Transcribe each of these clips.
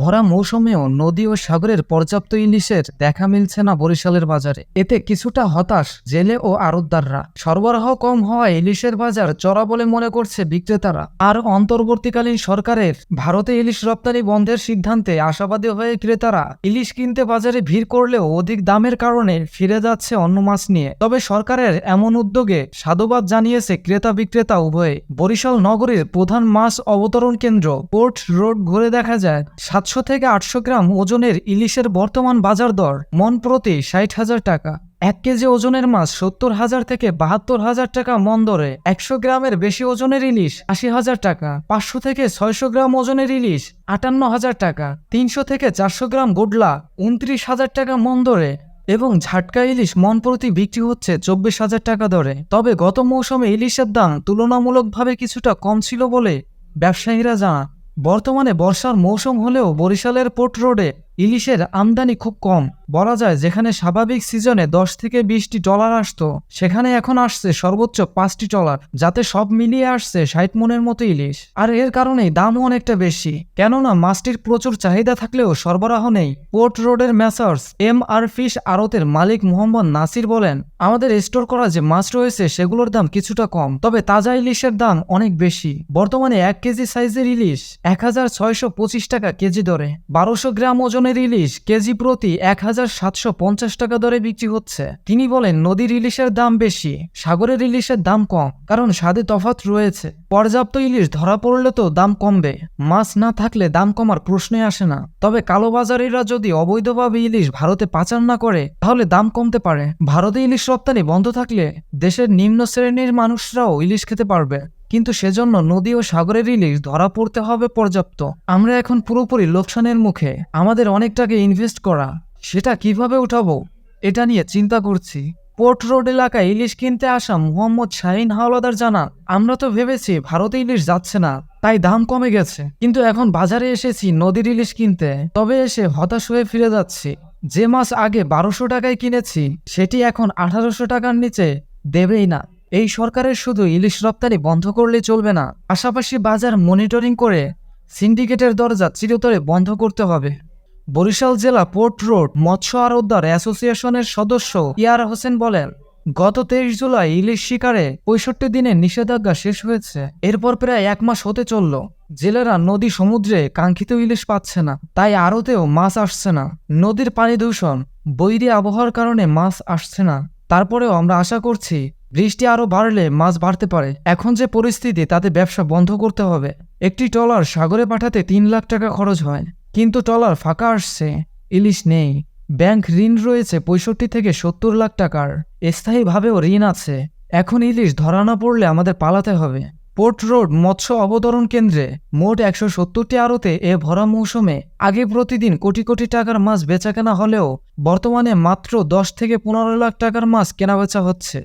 ভরা মৌসুমেও নদী ও সাগরের পর্যাপ্ত ইলিশের দেখা মিলছে না বরিশালের বাজারে। এতে কিছুটা হতাশ জেলে ও আড়তদাররা। সরবরাহ কম হওয়ায় ইলিশের বাজার চড়া বলে মনে করছে বিক্রেতারা। আর অন্তর্বর্তীকালীন সরকারের ভারতে ইলিশ রপ্তানি বন্ধের সিদ্ধান্তে আশাবাদী হয়ে ক্রেতারা ইলিশ কিনতে বাজারে ভিড় করলেও অধিক দামের কারণে ফিরে যাচ্ছে অন্য মাছ নিয়ে। তবে সরকারের এমন উদ্যোগে সাধুবাদ জানিয়েছে ক্রেতা বিক্রেতা উভয়ে। বরিশাল নগরীর প্রধান মাছ অবতরণ কেন্দ্র পোর্ট রোড ঘুরে দেখা যায় 700 থেকে 800 গ্রাম ওজনের ইলিশের বর্তমান বাজার দর মন প্রতি 60,000 টাকা। 1 কেজি ওজনের মাছ 70,000 থেকে 72,000 টাকা মন দরে। 100 গ্রামের বেশি ওজনের ইলিশ 80,000 টাকা। 500 থেকে 600 গ্রাম ওজনের ইলিশ 58,000 টাকা। 300 থেকে 400 গ্রাম গোডলা 29,000 টাকা মন দরে এবং ঝাটকা ইলিশ মন প্রতি বিক্রি হচ্ছে 24,000 টাকা দরে। তবে গত মৌসুমে ইলিশের দাম তুলনামূলকভাবে কিছুটা কম ছিল বলে ব্যবসায়ীরা জানান। বর্তমানে বর্ষার মৌসুম হলেও বরিশালের পোর্ট রোডে ইলিশের আমদানি খুব কম। বলা যায় যেখানে স্বাভাবিক সিজনে 10 থেকে 20টি ট্রলার আসতো সেখানে এখন আসছে সর্বোচ্চ 5টি ট্রলার, যাতে সব মিলিয়ে আসছে 60 মনের মতো ইলিশ। আর এর কারণেই দামও অনেকটা বেশি, কেননা মাছটির প্রচুর চাহিদা থাকলেও সরবরাহ নেই। পোর্ট রোডের মেসার্স MR ফিশ আড়তের মালিক মোহাম্মদ নাসির বলেন, আমাদের স্টোর করা যে মাছ রয়েছে সেগুলোর দাম কিছুটা কম, তবে তাজা ইলিশের দাম অনেক বেশি। বর্তমানে 1 কেজি সাইজের ইলিশ 1,625 টাকা কেজি দরে, 1200 গ্রাম ওজনের ইলিশ কেজি প্রতি 1,750 টাকা দরে বিক্রি হচ্ছে। তিনি বলেন, নদীর ইলিশের দাম বেশি, সাগরের ইলিশের দাম কম, কারণ স্বাদে তফাৎ রয়েছে। পর্যাপ্ত ইলিশ ধরা পড়লে তো দাম কমবে, মাছ না থাকলে দাম কমার প্রশ্নই আসে না। তবে কালোবাজারিরা যদি অবৈধভাবে ইলিশ ভারতে পাচার না করে তাহলে দাম কমতে পারে। ভারতে ইলিশ রপ্তানি বন্ধ থাকলে দেশের নিম্ন শ্রেণীর মানুষরাও ইলিশ খেতে পারবে, কিন্তু সেজন্য নদী ও সাগরের ইলিশ ধরা পড়তে হবে পর্যাপ্ত। আমরা এখন পুরোপুরি লোকসানের মুখে। আমাদের অনেক টাকা ইনভেস্ট করা, সেটা কিভাবে উঠাবো এটা নিয়ে চিন্তা করছি। পোর্ট রোড এলাকায় ইলিশ কিনতে আসা মোহাম্মদ শাহিন হাওলাদার জানান, আমরা তো ভেবেছি ভারতে ইলিশ যাচ্ছে না তাই দাম কমে গেছে, কিন্তু এখন বাজারে এসেছি নদীর ইলিশ কিনতে, তবে এসে হতাশ হয়ে ফিরে যাচ্ছি। যে মাছ আগে 1200 টাকায় কিনেছি সেটি এখন 1800 টাকার নিচে দেবেই না। এই সরকারের শুধু ইলিশ রপ্তানি বন্ধ করলে চলবে না, পাশাপাশি বাজার মনিটরিং করে সিন্ডিকেটের দরজা চিরতরে বন্ধ করতে হবে। বরিশাল জেলা পোর্ট রোড মৎস্য আড়তদার অ্যাসোসিয়েশনের সদস্য ইয়ার হোসেন বলেন, গত 23 জুলাই ইলিশ শিকারে 65 দিনের নিষেধাজ্ঞা শেষ হয়েছে। এরপর প্রায় 1 মাস হতে চলল। জেলেরা নদী সমুদ্রে কাঙ্ক্ষিত ইলিশ পাচ্ছে না, তাই আড়তেও মাছ আসছে না। নদীর পানি দূষণ, বৈরী আবহাওয়ার কারণে মাছ আসছে না। তারপরেও আমরা আশা করছি বৃষ্টি আরো বাড়লে মাছ বাড়তে পারে। এখন যে পরিস্থিতি তাতে ব্যবসা বন্ধ করতে হবে। একটি ট্রলার সাগরে পাঠাতে 3 লাখ টাকা খরচ হয়, কিন্তু ট্রলার ফাঁকা আসছে, ইলিশ নেই। ব্যাংক ঋণ রয়েছে 65 থেকে 70 লাখ টাকার, স্থায়ীভাবেও ঋণ আছে। এখন ইলিশ ধরা না পড়লে আমাদের পালাতে হবে। পোর্ট রোড মৎস্য অবতরণ কেন্দ্রে মোট 170টি আড়তে এ ভরা মৌসুমে আগে প্রতিদিন কোটি কোটি টাকার মাছ বেচাকেনা হলেও বর্তমানে মাত্র 10 থেকে 15 লাখ টাকার মাছ কেনাবেচা হচ্ছে।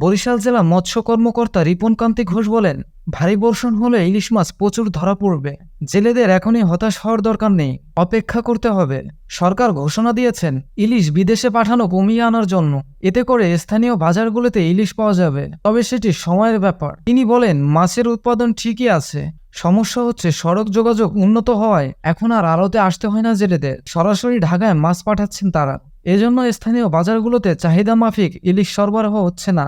বরিশাল জেলা মৎস্য কর্মকর্তা রিপন কান্তি ঘোষ বলেন, ভারী বর্ষণ হলে ইলিশ মাছ প্রচুর ধরা পড়বে। জেলেদের এখনই হতাশ হওয়ার দরকার নেই, অপেক্ষা করতে হবে। সরকার ঘোষণা দিয়েছেন ইলিশ বিদেশে পাঠানো কমিয়ে আনার জন্য, এতে করে স্থানীয় বাজারগুলোতে ইলিশ পাওয়া যাবে, তবে সেটি সময়ের ব্যাপার। তিনি বলেন, মাছের উৎপাদন ঠিকই আছে, সমস্যা হচ্ছে সড়ক যোগাযোগ উন্নত হওয়ায় এখন আর আড়তে আসতে হয় না জেলেদের, সরাসরি ঢাকায় মাছ পাঠাচ্ছেন তারা। এজন্য স্থানীয় বাজারগুলোতে চাহিদা মাফিক ইলিশ সরবরাহ হচ্ছে না।